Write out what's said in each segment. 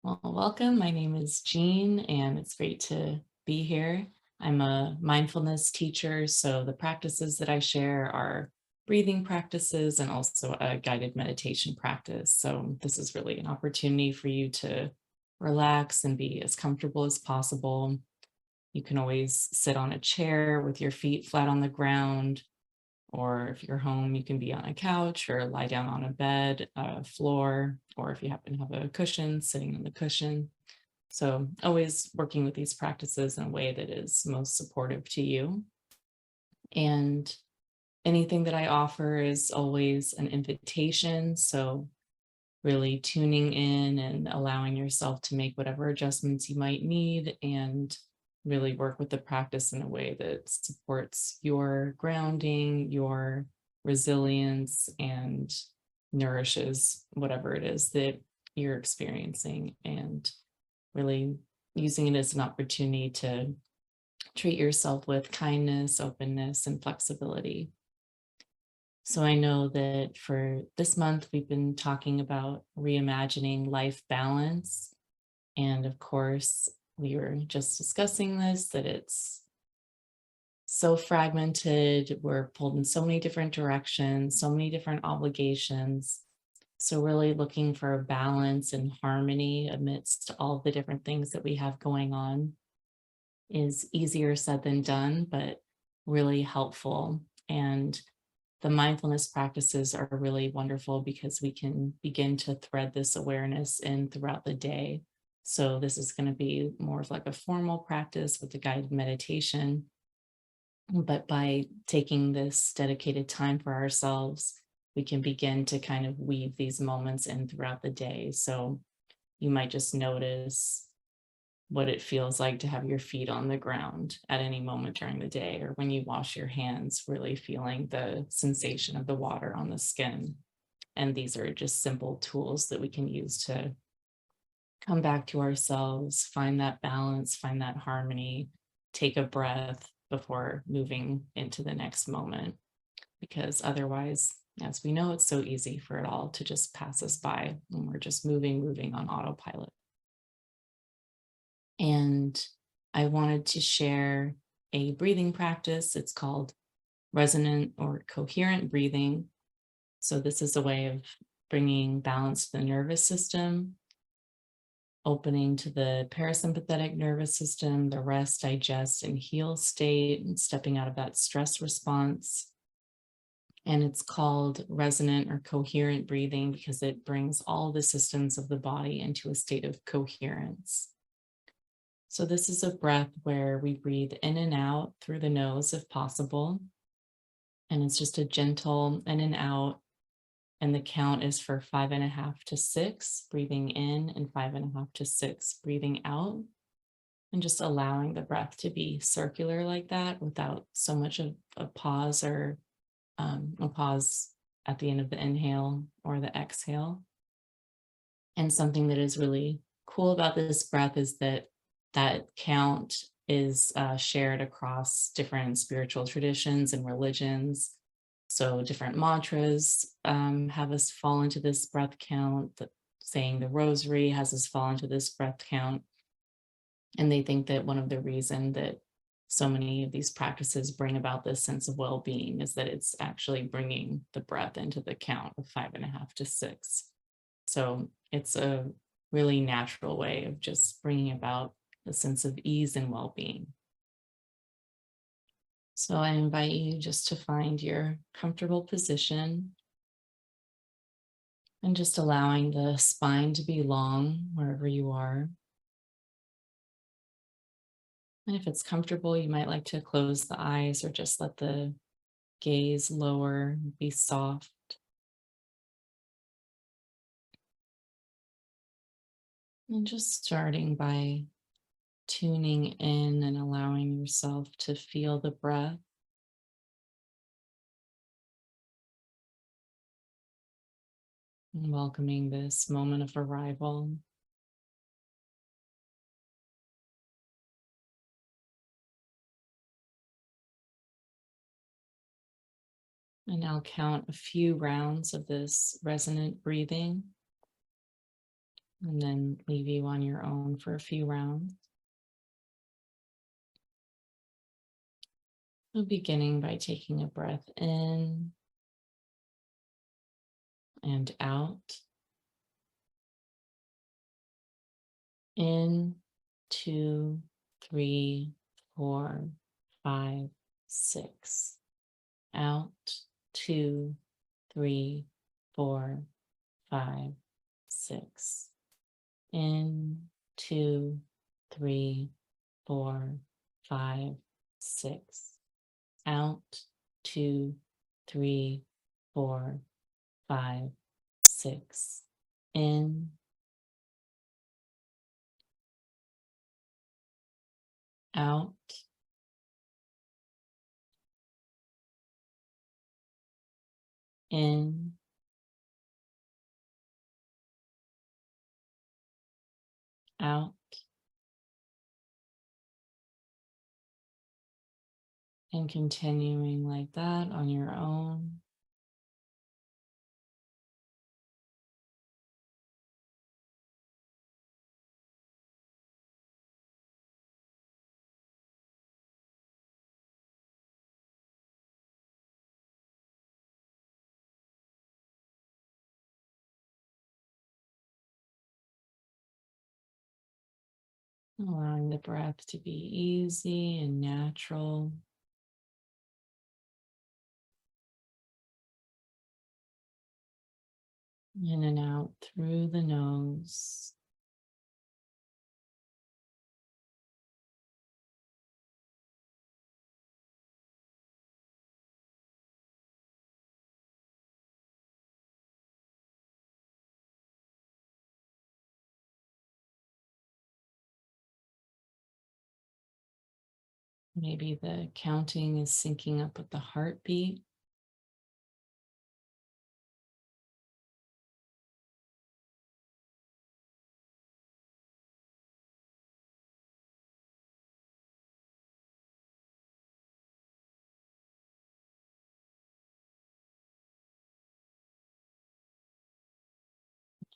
Well, welcome. My name is Jean, and it's great to be here. I'm a mindfulness teacher, so the practices that I share are breathing practices and also a guided meditation practice. So, this is really an opportunity for you to relax and be as comfortable as possible. You can always sit on a chair with your feet flat on the ground, or if you're home, you can be on a couch or lie down on a bed, a floor, or if you happen to have a cushion, sitting on the cushion. So, always working with these practices in a way that is most supportive to you. And anything that I offer is always an invitation. So, really tuning in and allowing yourself to make whatever adjustments you might need and really work with the practice in a way that supports your grounding, your resilience, and nourishes whatever it is that you're experiencing, and really using it as an opportunity to treat yourself with kindness, openness, and flexibility. So I know that for this month, we've been talking about reimagining life balance. And of course, we were just discussing this, that it's so fragmented. We're pulled in so many different directions, so many different obligations. So, really looking for a balance and harmony amidst all the different things that we have going on is easier said than done, but really helpful. And the mindfulness practices are really wonderful because we can begin to thread this awareness in throughout the day. So, this is going to be more of like a formal practice with the guided meditation. But by taking this dedicated time for ourselves, we can begin to kind of weave these moments in throughout the day. So, you might just notice what it feels like to have your feet on the ground at any moment during the day, or when you wash your hands, really feeling the sensation of the water on the skin. And these are just simple tools that we can use to come back to ourselves, find that balance, find that harmony, take a breath before moving into the next moment. Because otherwise, as we know, it's so easy for it all to just pass us by when we're just moving on autopilot. And I wanted to share a breathing practice. It's called resonant or coherent breathing. So, this is a way of bringing balance to the nervous system, opening to the parasympathetic nervous system, the rest, digest, and heal state, and stepping out of that stress response. And it's called resonant or coherent breathing because it brings all the systems of the body into a state of coherence. So, this is a breath where we breathe in and out through the nose if possible. And it's just a gentle in and out. And the count is for 5.5 to 6, breathing in, and 5.5 to 6, breathing out. And just allowing the breath to be circular like that without so much of a pause or a pause at the end of the inhale or the exhale. And something that is really cool about this breath is that that count is shared across different spiritual traditions and religions. So different mantras have us fall into this breath count. Saying the rosary has us fall into this breath count. And they think that one of the reason that so many of these practices bring about this sense of well-being is that it's actually bringing the breath into the count of 5.5 to 6. So it's a really natural way of just bringing about a sense of ease and well-being. So I invite you just to find your comfortable position and just allowing the spine to be long wherever you are. And if it's comfortable, you might like to close the eyes or just let the gaze lower, be soft. And just starting by tuning in and allowing yourself to feel the breath. And welcoming this moment of arrival. And I'll count a few rounds of this resonant breathing. and then leave you on your own for a few rounds. So beginning by taking a breath in and out. In, 2, 3, 4, 5, 6. Out, 2, 3, 4, 5, 6. In, 2, 3, 4, 5, 6. Out, 2, 3, 4, 5, 6. In, out, in, out, and continuing like that on your own. Allowing the breath to be easy and natural. In and out through the nose. Maybe the counting is syncing up with the heartbeat.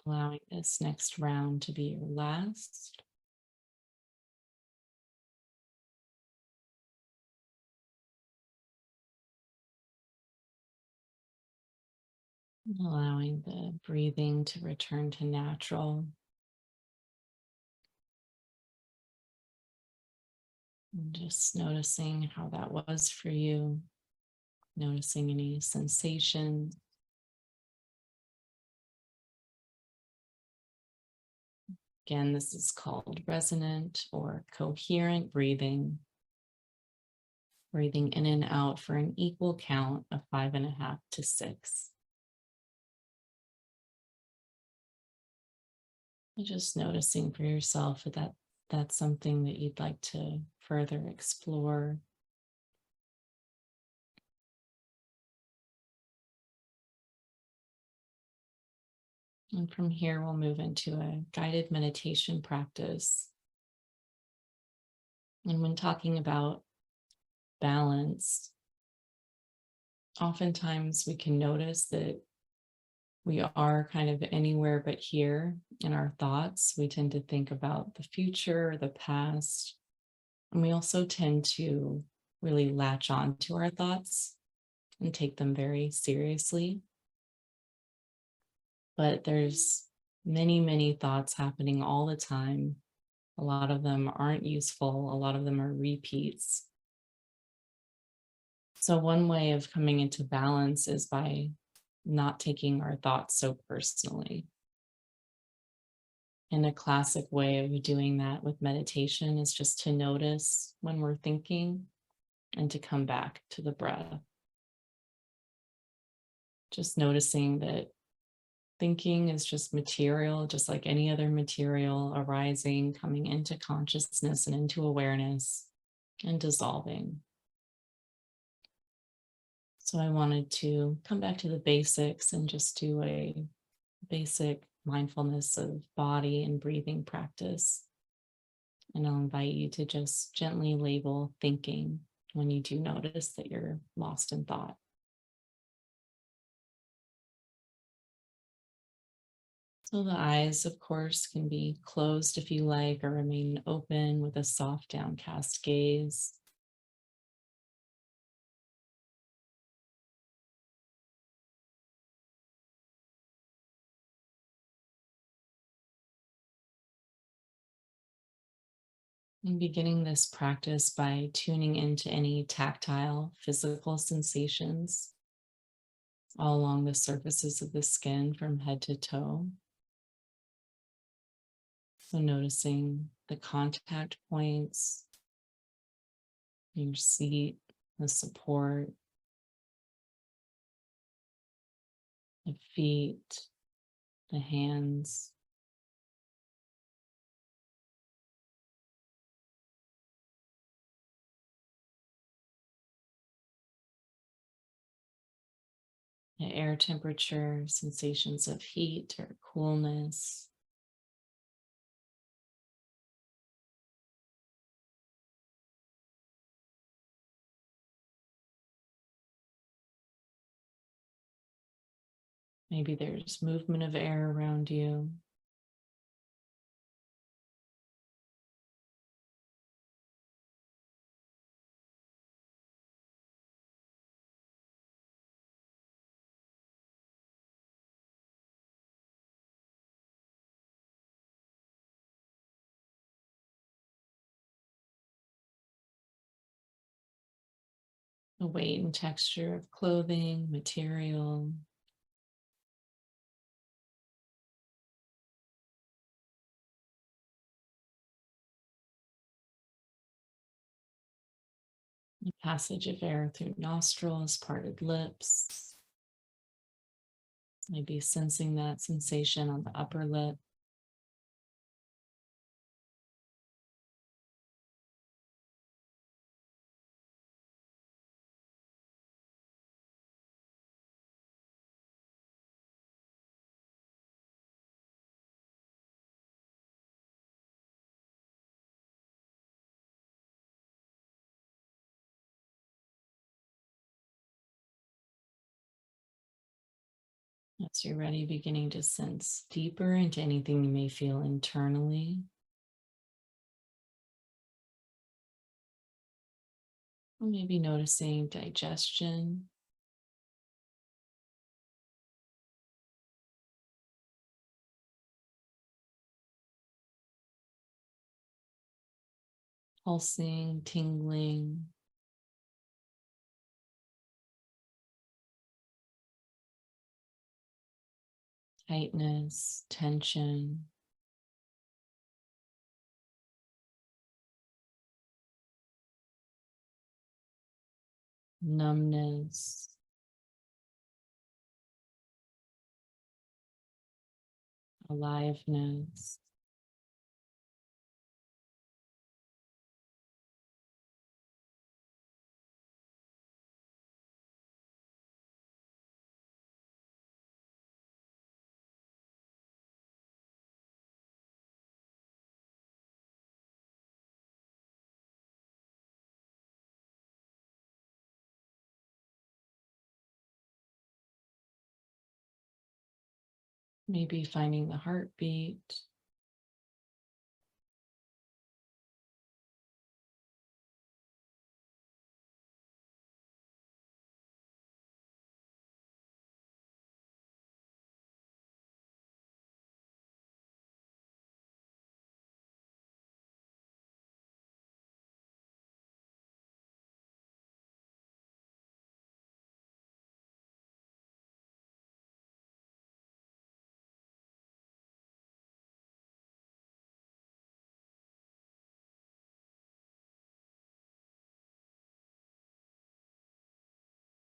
Allowing this next round to be your last. Allowing the breathing to return to natural. And just noticing how that was for you. Noticing any sensation. Again, this is called resonant or coherent breathing. Breathing in and out for an equal count of 5.5 to 6. And just noticing for yourself that that's something that you'd like to further explore. And from here, we'll move into a guided meditation practice. And when talking about balance, oftentimes we can notice that we are kind of anywhere but here in our thoughts. We tend to think about the future, the past, and we also tend to really latch on to our thoughts and take them very seriously. But there's many, many thoughts happening all the time. A lot of them aren't useful. A lot of them are repeats. So one way of coming into balance is by not taking our thoughts so personally. And a classic way of doing that with meditation is just to notice when we're thinking and to come back to the breath. Just noticing that thinking is just material, just like any other material arising, coming into consciousness and into awareness and dissolving. So I wanted to come back to the basics and just do a basic mindfulness of body and breathing practice. And I'll invite you to just gently label thinking when you do notice that you're lost in thought. So the eyes, of course, can be closed if you like, or remain open with a soft downcast gaze. And beginning this practice by tuning into any tactile, physical sensations all along the surfaces of the skin from head to toe. So noticing the contact points, your seat, the support, the feet, the hands. The air temperature, sensations of heat or coolness. Maybe there's movement of air around you. The weight and texture of clothing, material. The passage of air through nostrils, parted lips. Maybe sensing that sensation on the upper lip. As you're ready, beginning to sense deeper into anything you may feel internally. Or maybe noticing digestion, pulsing, tingling, tightness, tension, numbness, aliveness. Maybe finding the heartbeat.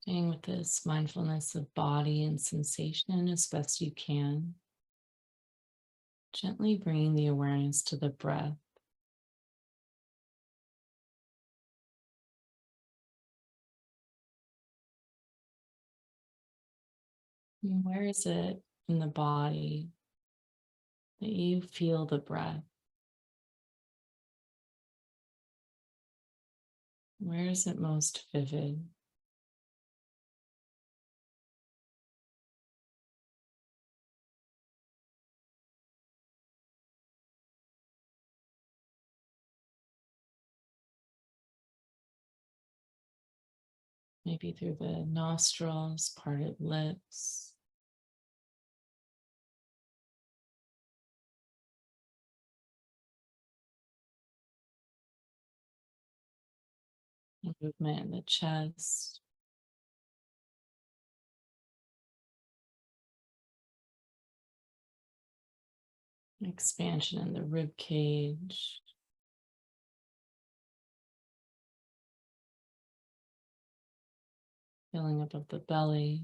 Staying with this mindfulness of body and sensation as best you can. Gently bringing the awareness to the breath. And where is it in the body that you feel the breath? Where is it most vivid? maybe through the nostrils, parted lips, movement in the chest, expansion in the rib cage, filling up of the belly.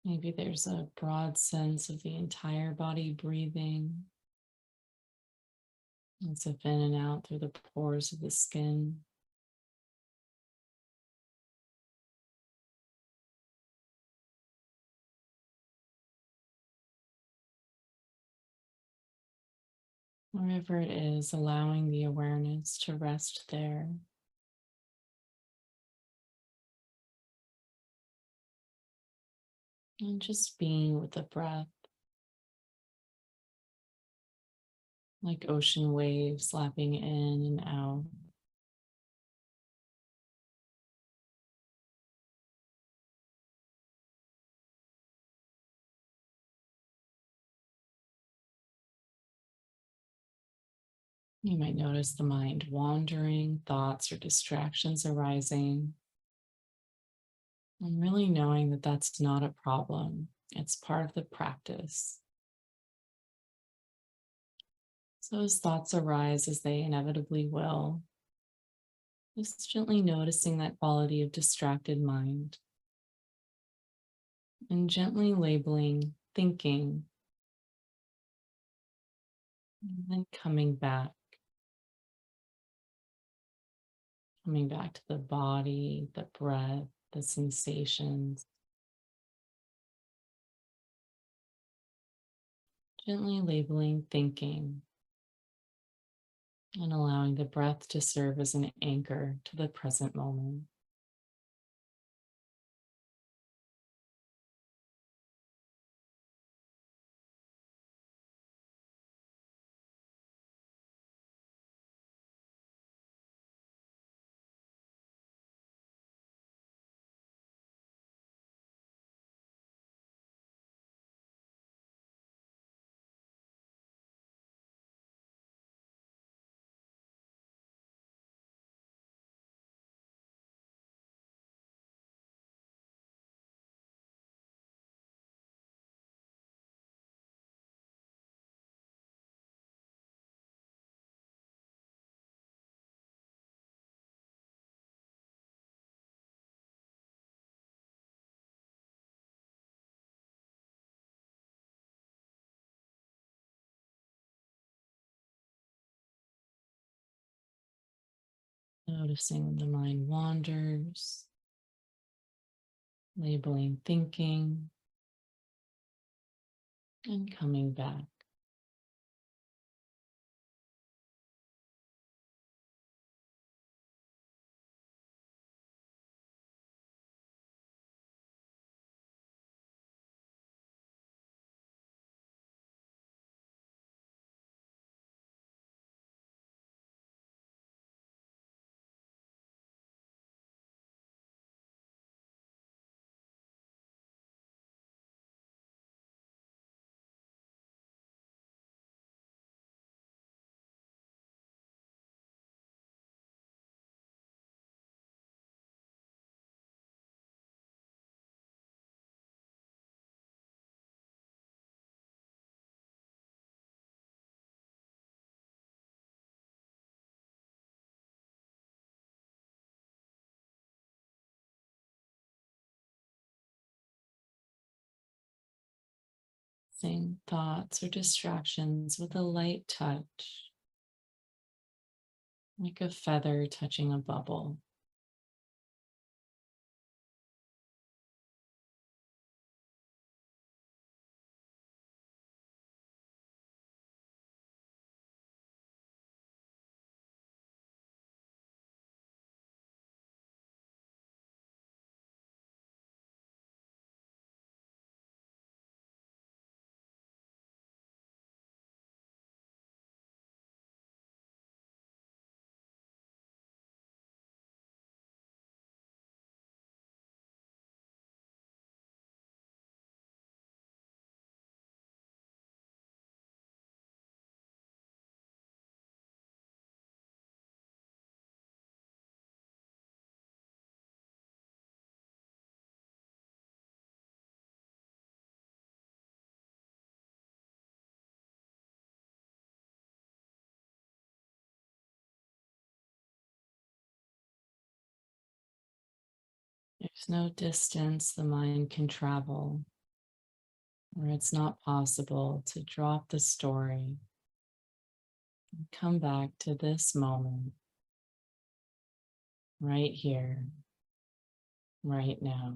Maybe there's a broad sense of the entire body breathing as if in and out through the pores of the skin. Wherever it is, allowing the awareness to rest there. And just being with the breath, like ocean waves lapping in and out. You might notice the mind wandering, thoughts or distractions arising, and really knowing that that's not a problem. It's part of the practice. So as thoughts arise, as they inevitably will, just gently noticing that quality of distracted mind and gently labeling thinking, and then coming back to the body, the breath, the sensations, gently labeling thinking and allowing the breath to serve as an anchor to the present moment. Noticing when the mind wanders, labeling thinking, and coming back. Same thoughts or distractions with a light touch, like a feather touching a bubble. There's no distance the mind can travel where it's not possible to drop the story and come back to this moment right here, right now.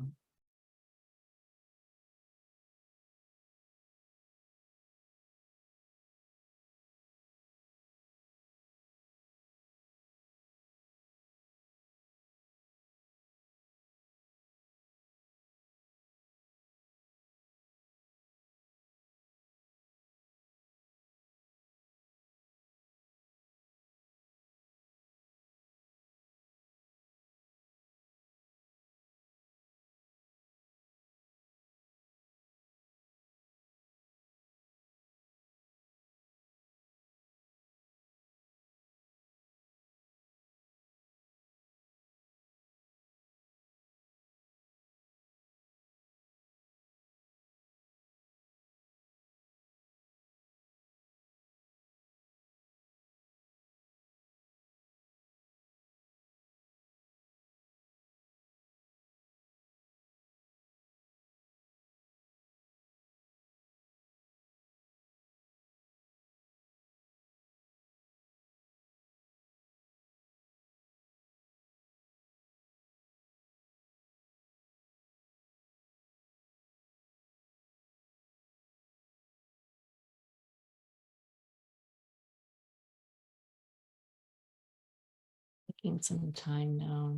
Taking some time now,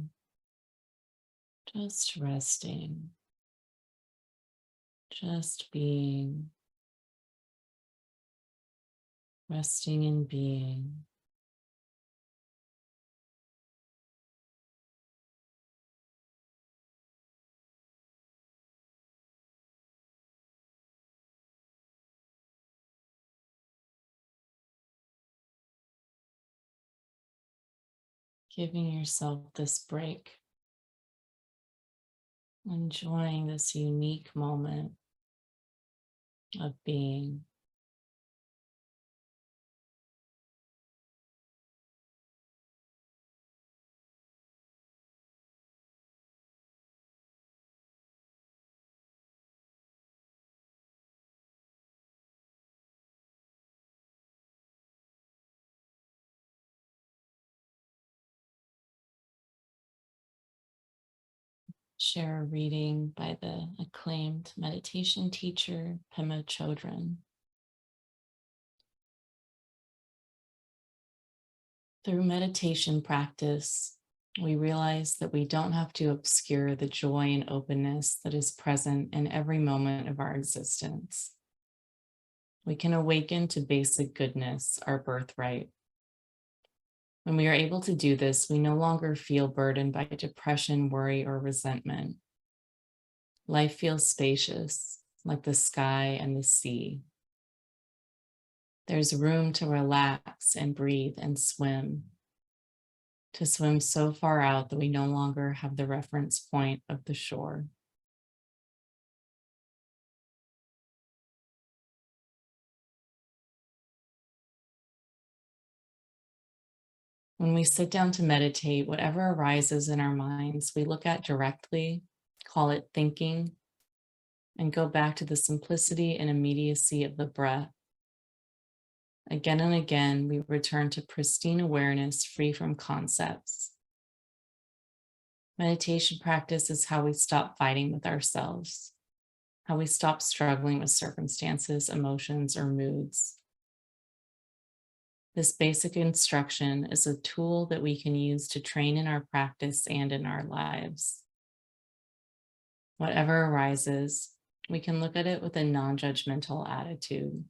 just resting, just being, resting and being. Giving yourself this break, enjoying this unique moment of being. Share a reading by the acclaimed meditation teacher, Pema Chodron. Through meditation practice, we realize that we don't have to obscure the joy and openness that is present in every moment of our existence. We can awaken to basic goodness, our birthright. When we are able to do this, we no longer feel burdened by depression, worry, or resentment. Life feels spacious, like the sky and the sea. There's room to relax and breathe and swim, to swim so far out that we no longer have the reference point of the shore. When we sit down to meditate, whatever arises in our minds, we look at directly, call it thinking, and go back to the simplicity and immediacy of the breath. Again and again, we return to pristine awareness free from concepts. Meditation practice is how we stop fighting with ourselves, how we stop struggling with circumstances, emotions, or moods. This basic instruction is a tool that we can use to train in our practice and in our lives. Whatever arises, we can look at it with a non-judgmental attitude.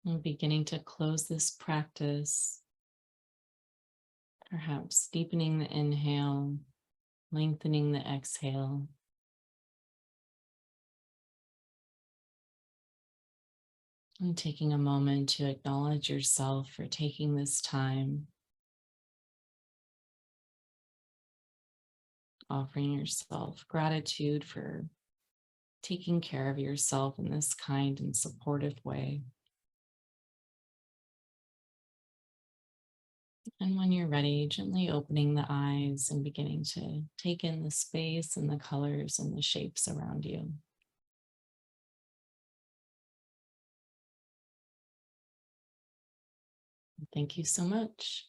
And beginning to close this practice, perhaps deepening the inhale, lengthening the exhale. And taking a moment to acknowledge yourself for taking this time, offering yourself gratitude for taking care of yourself in this kind and supportive way. And when you're ready, gently opening the eyes and beginning to take in the space and the colors and the shapes around you. Thank you so much.